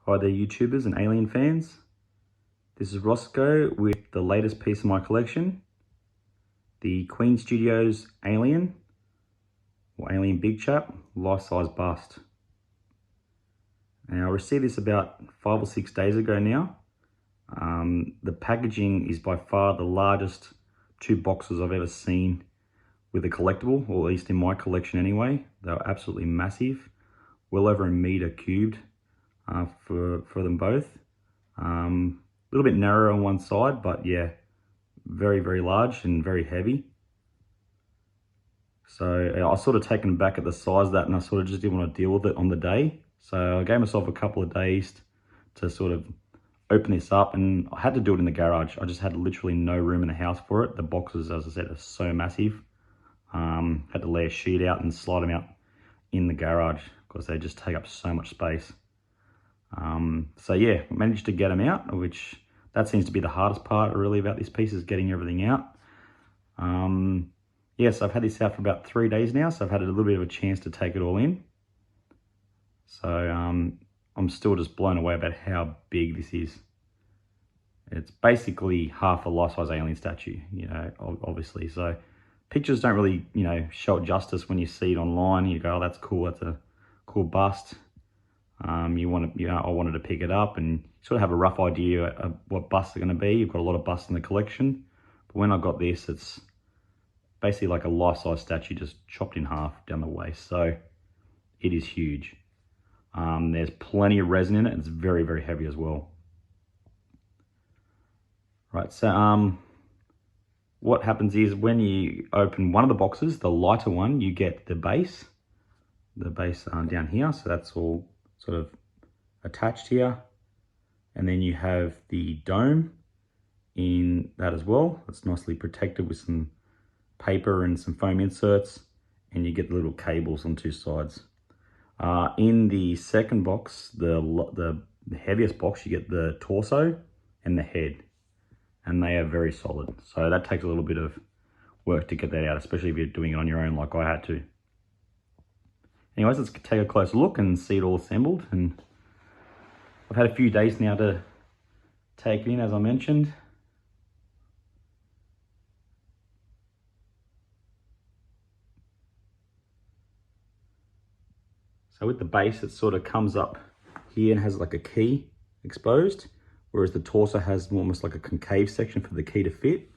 Hi there YouTubers and Alien fans. This is Roscoe with the latest piece of my collection, the Queen Studios Alien, or Alien Big Chap, life-size bust. Now I received this about 5 or 6 days ago now. The packaging is by far the largest 2 boxes I've ever seen with a collectible, or at least in my collection anyway. They're absolutely massive, well over a meter cubed. For them both. A little bit narrow on one side, but yeah, very, very large and very heavy. So I was sort of taken back at the size of that, and I sort of just didn't want to deal with it on the day. So I gave myself a couple of days to sort of open this up, and I had to do it in the garage. I just had literally no room in the house for it. The boxes, as I said, are so massive. Had to lay a sheet out and slide them out in the garage because they just take up so much space. So yeah, managed to get them out, which that seems to be the hardest part really about this piece, is getting everything out. Yes, I've had this out for about 3 days now, so I've had a little bit of a chance to take it all in. So I'm still just blown away about how big this is. It's basically half a life-size alien statue, you know, obviously. So pictures don't really, you know, show it justice when you see it online. You go, oh, that's cool, that's a cool bust. I wanted to pick it up and sort of have a rough idea of what busts are going to be. You've got a lot of busts in the collection, but when I got this, it's basically like a life-size statue just chopped in half down the waist. So it is huge. There's plenty of resin in it. It's very, very heavy as well. Right, so what happens is when you open one of the boxes, the lighter one, you get the base down here. So that's all sort of attached here, and then you have the dome in that as well. It's nicely protected with some paper and some foam inserts, and you get the little cables on 2 sides. In the second box, the heaviest box, you get the torso and the head, and they are very solid. So that takes a little bit of work to get that out, especially if you're doing it on your own like I had to. Anyways, let's take a closer look and see it all assembled. And I've had a few days now to take it in, as I mentioned. So with the base, it sort of comes up here and has like a key exposed, whereas the torso has almost like a concave section for the key to fit.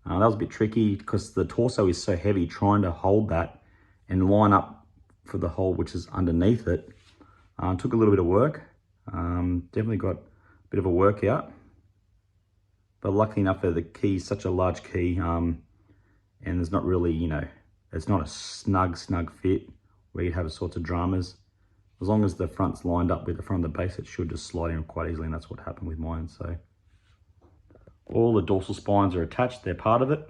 That was a bit tricky because the torso is so heavy, trying to hold that and line up for the hole which is underneath it. Took a little bit of work. Definitely got a bit of a workout, but luckily enough that the key is such a large key, and there's not really, you know, it's not a snug fit where you'd have all sorts of dramas. As long as the front's lined up with the front of the base, it should just slide in quite easily, and that's what happened with mine. So all the dorsal spines are attached, they're part of it.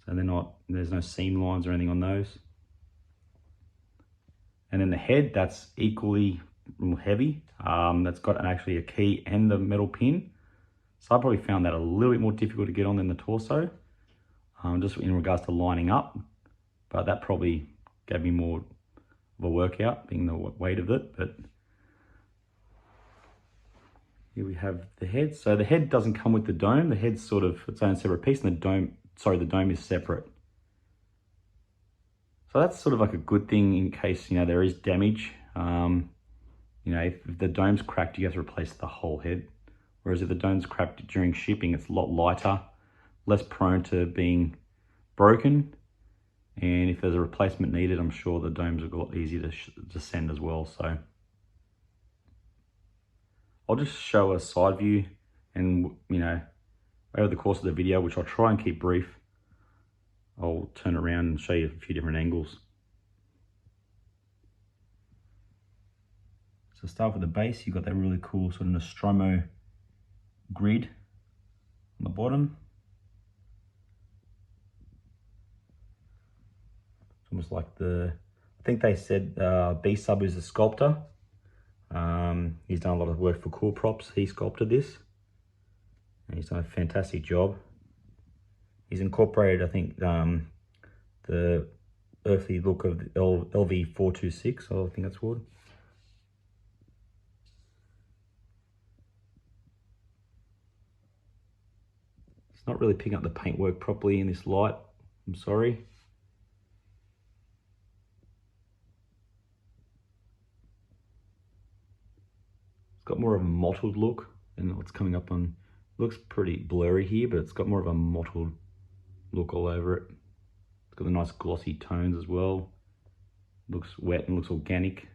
So there's no seam lines or anything on those. And then the head, that's equally heavy. That's got actually a key and the metal pin. So I probably found that a little bit more difficult to get on than the torso, just in regards to lining up. But that probably gave me more of a workout, being the weight of it. But here we have the head. So the head doesn't come with the dome. The head's sort of its own separate piece, and the dome is separate. So that's sort of like a good thing in case, you know, there is damage. You know, if the dome's cracked, you have to replace the whole head. Whereas if the dome's cracked during shipping, it's a lot lighter, less prone to being broken. And if there's a replacement needed, I'm sure the domes are a lot easier to send as well. So I'll just show a side view, and, you know, over the course of the video, which I'll try and keep brief, I'll turn around and show you a few different angles. So start with the base. You've got that really cool sort of Nostromo grid on the bottom. It's almost like I think they said B-Sub is a sculptor. He's done a lot of work for Cool Props. He sculpted this, and he's done a fantastic job. He's incorporated, I think, the earthly look of the LV426, I think that's what. not really picking up the paintwork properly in this light. I'm sorry. It's got more of a mottled look than what's coming up on. Looks pretty blurry here, but it's got more of a mottled look all over it. It's got the nice glossy tones as well. Looks wet and looks organic.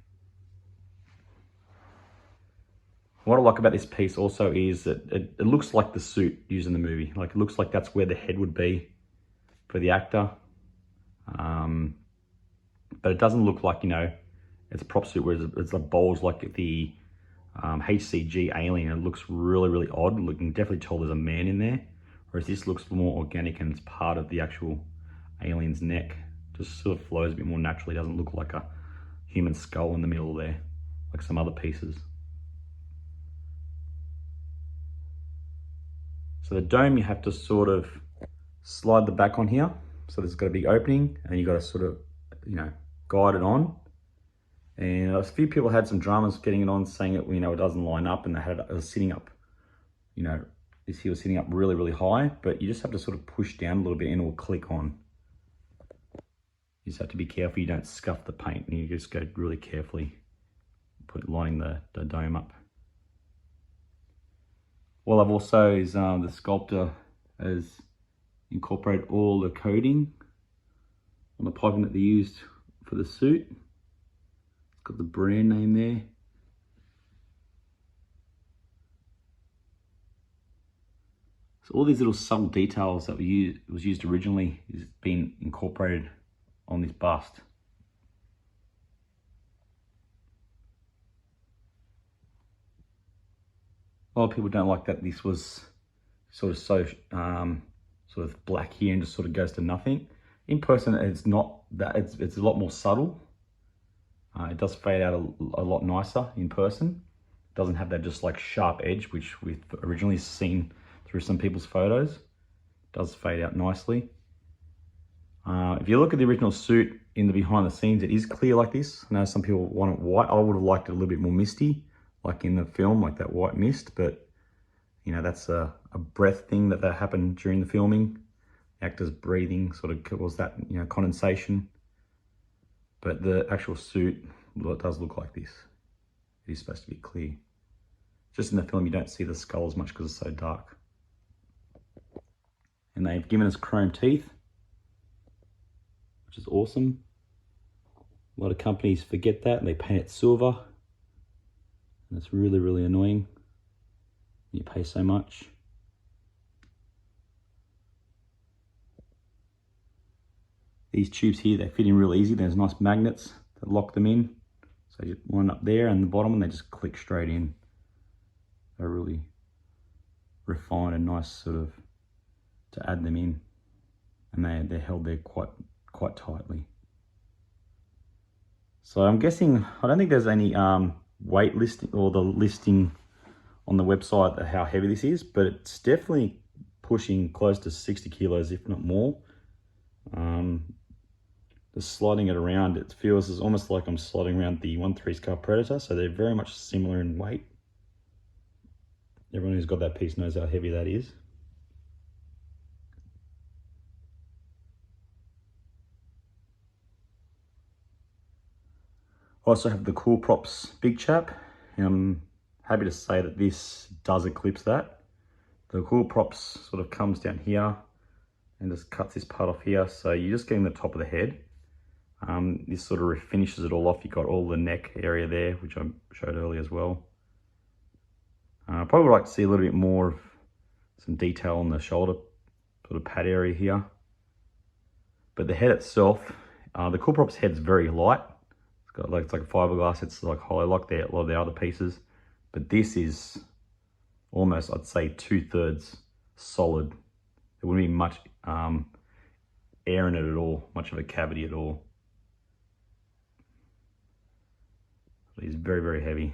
What I like about this piece also is that it looks like the suit used in the movie. Like, it looks like that's where the head would be for the actor. But it doesn't look like, you know, it's a prop suit where it's a bulge like the HCG alien. It looks really, really odd. You can definitely tell there's a man in there. Whereas this looks more organic and it's part of the actual alien's neck. Just sort of flows a bit more naturally. It doesn't look like a human skull in the middle there, like some other pieces. So the dome, you have to sort of slide the back on here. So there's got a big opening and you got to sort of, you know, guide it on. And a few people had some dramas getting it on, saying it, you know, it doesn't line up, and they had it sitting up, you know, this here was sitting up really, really high, but you just have to sort of push down a little bit and it will click on. You just have to be careful you don't scuff the paint, and you just go really carefully lining the dome up. What I've also is the sculptor has incorporated all the coding on the piping that they used for the suit. It's got the brand name there. So all these little subtle details that was used originally is being incorporated on this bust. A lot of people don't like that this was sort of so sort of black here and just sort of goes to nothing. In person, it's not that. It's a lot more subtle. It does fade out a lot nicer in person. It doesn't have that just like sharp edge, which we've originally seen through some people's photos. It does fade out nicely. If you look at the original suit in the behind the scenes, it is clear like this. I know some people want it white. I would have liked it a little bit more misty, like in the film, like that white mist, but you know, that's a breath thing that happened during the filming. The actors breathing sort of caused that, you know, condensation. But the actual suit, well, it does look like this. It is supposed to be clear. Just in the film, you don't see the skull as much because it's so dark. And they've given us chrome teeth, which is awesome. A lot of companies forget that and they paint it silver. And it's really, really annoying. You pay so much. These tubes here, they fit in real easy. There's nice magnets that lock them in. So you line up there and the bottom and they just click straight in. They're really refined and nice sort of to add them in. And they're held there quite tightly. So I'm guessing, I don't think there's any weight listing or the listing on the website how heavy this is, but it's definitely pushing close to 60 kilos, if not more. Just sliding it around, it feels almost like I'm sliding around the 1.3 scale Predator, so they're very much similar in weight. Everyone who's got that piece knows how heavy that is. I also have the Cool Props Big Chap. I'm happy to say that this does eclipse that. The Cool Props sort of comes down here and just cuts this part off here. So you're just getting the top of the head. This sort of finishes it all off. You've got all the neck area there, which I showed earlier as well. I probably would like to see a little bit more of some detail on the shoulder sort of pad area here. But the head itself, the Cool Props head's very light. It's like fiberglass. It's like hollow like a lot of the other pieces. But this is almost, I'd say, 2/3 solid. There wouldn't be much air in it at all, much of a cavity at all. It is very, very heavy.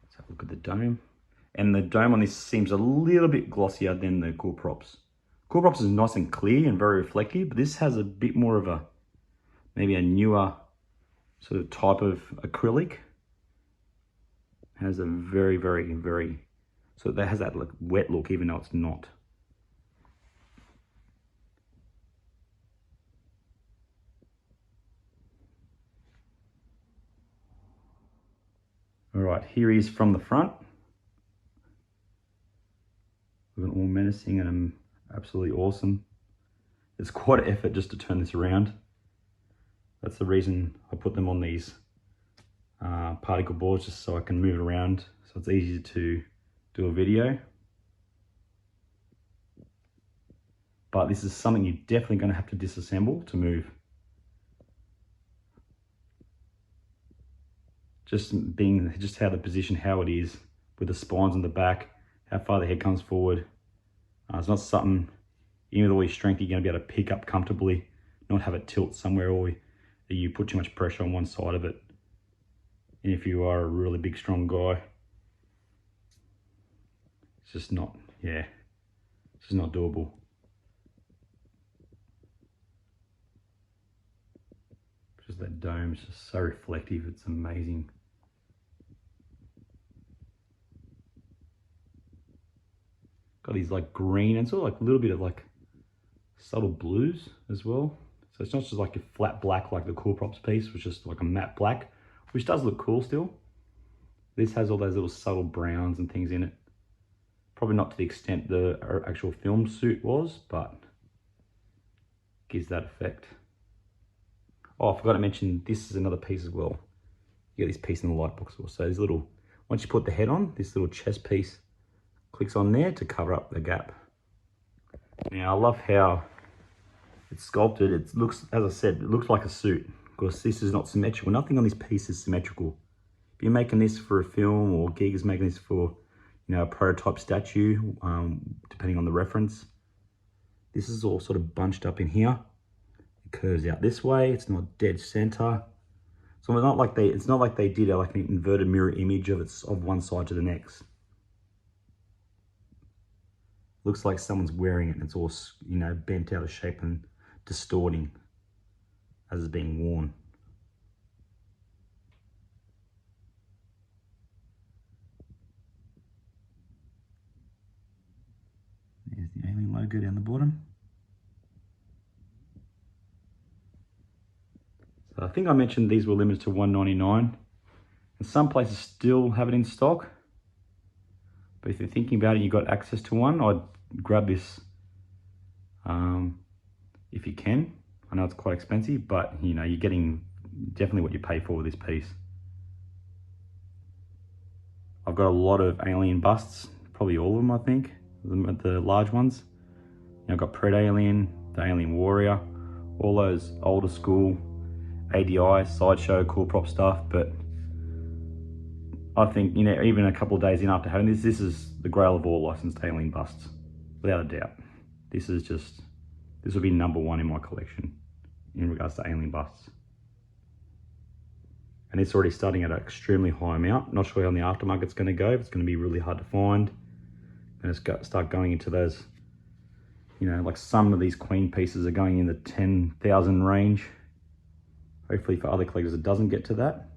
Let's have a look at the dome. And the dome on this seems a little bit glossier than the Cool Props. Cool Props is nice and clear and very reflective, but this has a bit more of a, maybe a newer sort of type of acrylic. has a very, very, very, so that has that like wet look, even though it's not. All right, here he is from the front. Looking all menacing and absolutely awesome. It's quite an effort just to turn this around. That's the reason I put them on these particle boards, just so I can move it around, so it's easy to do a video. But this is something you're definitely going to have to disassemble to move. Just how the position, how it is with the spines on the back, how far the head comes forward. It's not something, even with all your strength, you're going to be able to pick up comfortably, not have it tilt somewhere, or you put too much pressure on one side of it. And if you are a really big, strong guy, it's just not, yeah, it's just not doable. Just that dome is just so reflective, it's amazing. Got these like green and sort of like a little bit of like subtle blues as well. So it's not just like a flat black like the Cool Props piece, which is just like a matte black, which does look cool still. This has all those little subtle browns and things in it. Probably not to the extent the actual film suit was, but gives that effect. Oh, I forgot to mention, this is another piece as well. You get this piece in the light box also. So this little, once you put the head on, this little chest piece clicks on there to cover up the gap. Now I love how it's sculpted. It looks, as I said, it looks like a suit, because this is not symmetrical. Nothing on this piece is symmetrical. If you're making this for a film, or Gig is making this for, you know, a prototype statue, depending on the reference, this is all sort of bunched up in here. It curves out this way. It's not dead center. So it's not like they did like an inverted mirror image of one side to the next. Looks like someone's wearing it and it's all, you know, bent out of shape and distorting as it's being worn. There's the alien logo down the bottom. So I think I mentioned these were limited to $1.99, and some places still have it in stock. But if you're thinking about it, you've got access to one, I'd grab this if you can. I know it's quite expensive, but you know, you're getting definitely what you pay for with this piece. I've got a lot of alien busts, probably all of them I think, the large ones. You know, I've got Pred Alien, the Alien Warrior, all those older school ADI, Sideshow, Cool Prop stuff, but I think, you know, even a couple of days in after having this, this is the grail of all licensed alien busts, without a doubt. This will be #1 in my collection in regards to alien busts. And it's already starting at an extremely high amount. Not sure how the aftermarket's going to go. It's going to be really hard to find. And it's start going into those, you know, like some of these Queen pieces are going in the 10,000 range. Hopefully for other collectors it doesn't get to that.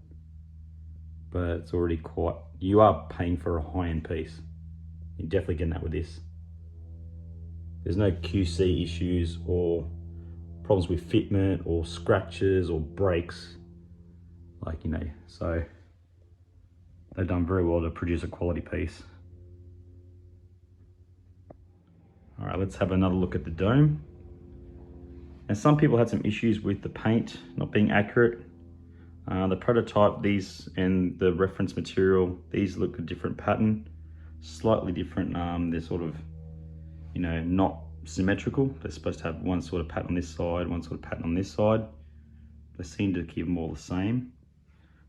But it's already quite, you are paying for a high-end piece. You're definitely getting that with this. There's no QC issues or problems with fitment or scratches or breaks. Like, you know, so they've done very well to produce a quality piece. All right, let's have another look at the dome. And some people had some issues with the paint not being accurate. The prototype, these and the reference material, these look a different pattern, slightly different. They're sort of, you know, not symmetrical. They're supposed to have one sort of pattern on this side, one sort of pattern on this side. They seem to keep them all the same.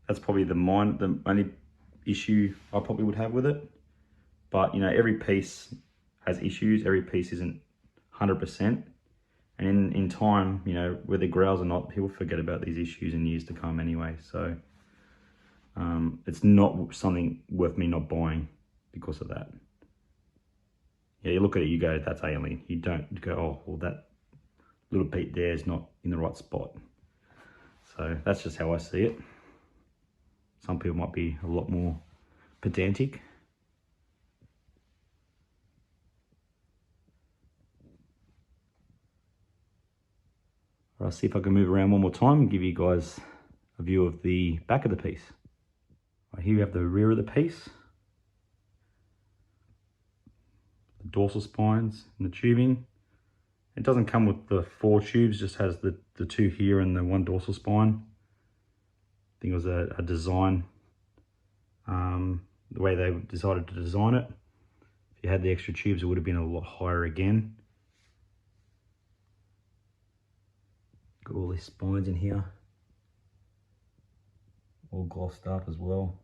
That's probably the only issue I probably would have with it. But, you know, every piece has issues. Every piece isn't 100%. And in time, you know, whether growls or not, he'll forget about these issues in years to come anyway. So it's not something worth me not buying because of that. Yeah, you look at it, you go, that's alien. You don't go, oh, well, that little bit there is not in the right spot. So that's just how I see it. Some people might be a lot more pedantic. I'll see if I can move around one more time and give you guys a view of the back of the piece. Right, here we have the rear of the piece, the dorsal spines and the tubing. It doesn't come with the 4 tubes, just has the 2 here and the 1 dorsal spine. I think it was a design, the way they decided to design it. If you had the extra tubes, it would have been a lot higher again. Got all these spines in here, all glossed up as well.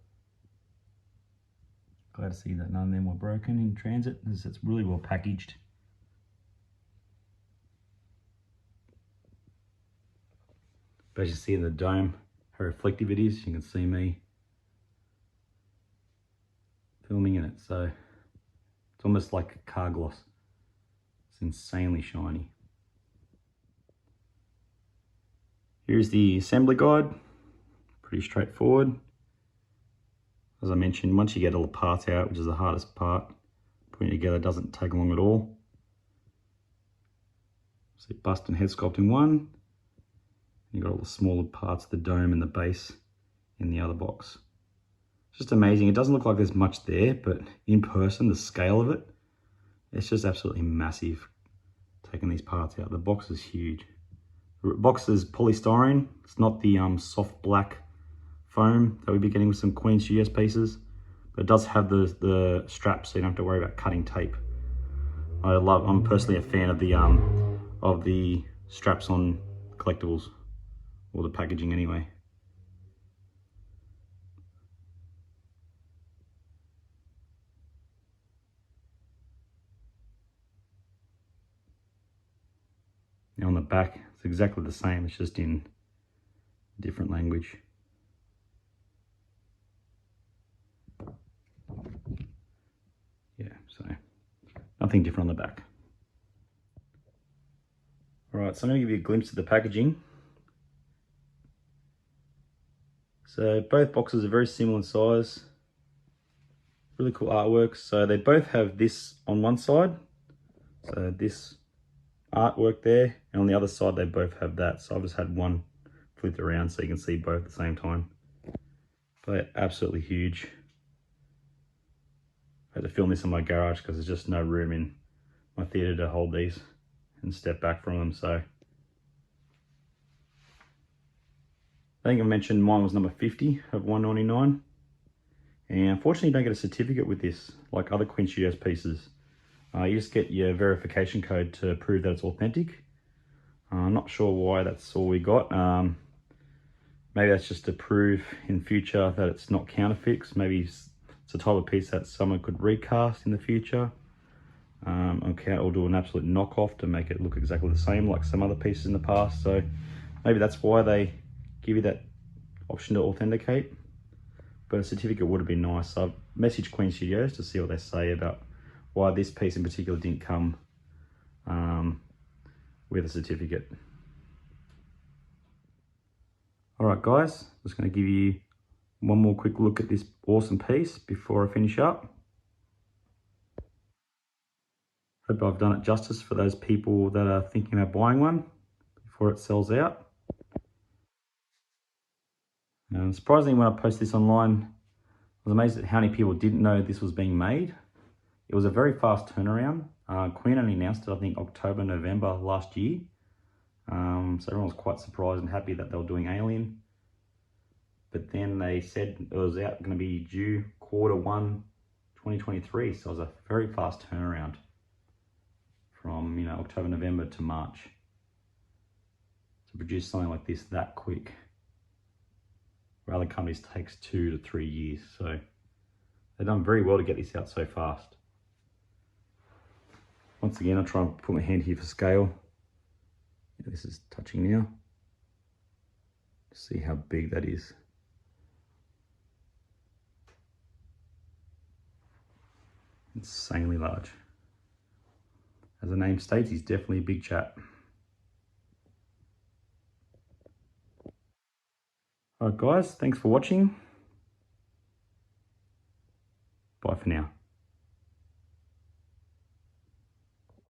Glad to see that none of them were broken in transit, as it's really well packaged. But as you see in the dome, how reflective it is, you can see me filming in it. So it's almost like a car gloss. It's insanely shiny. Here's the assembly guide, pretty straightforward. As I mentioned, once you get all the parts out, which is the hardest part, putting it together doesn't take long at all. So bust and head sculpt in one. You've got all the smaller parts of the dome and the base in the other box. It's just amazing. It doesn't look like there's much there, but in person, the scale of it, it's just absolutely massive, taking these parts out. The box is huge. The box is polystyrene. It's not the soft black foam that we'd be getting with some Queen Studios pieces, but it does have the straps, so you don't have to worry about cutting tape. I'm personally a fan of the straps on collectibles, or the packaging anyway. Now on the back, it's exactly the same, it's just in different language. Yeah, so nothing different on the back. All right, so I'm gonna give you a glimpse of the packaging. So both boxes are very similar in size. Really cool artwork. So they both have this on one side. So this artwork there, and on the other side they both have that. So I've just had one flipped around so you can see both at the same time. But they're absolutely huge. I had to film this in my garage because there's just no room in my theatre to hold these and step back from them. So I think I mentioned mine was number 50 of 199. And unfortunately you don't get a certificate with this like other Queen Studios pieces. You just get your verification code to prove that it's authentic. I'm not sure why that's all we got. Maybe that's just to prove in future that it's not counterfeit. Maybe it's a type of piece that someone could recast in the future. Or do an absolute knockoff to make it look exactly the same like some other pieces in the past. So maybe that's why they give you that option to authenticate. But a certificate would have been nice. So I've messaged Queen Studios to see what they say about why this piece in particular didn't come with a certificate. All right, guys, just going to give you one more quick look at this awesome piece before I finish up. Hope I've done it justice for those people that are thinking about buying one before it sells out. And surprisingly, when I posted this online, I was amazed at how many people didn't know this was being made. It was a very fast turnaround. Queen only announced it, I think, October, November last year. So everyone was quite surprised and happy that they were doing Alien. But then they said it was going to be due Q1 2023. So it was a very fast turnaround from October, November to March to produce something like this that quick. Where other companies takes 2 to 3 years. So they've done very well to get this out so fast. Once again, I'll try and put my hand here for scale. This is touching now. See how big that is. Insanely large. As the name states, he's definitely a big chap. Alright guys, thanks for watching. Bye for now.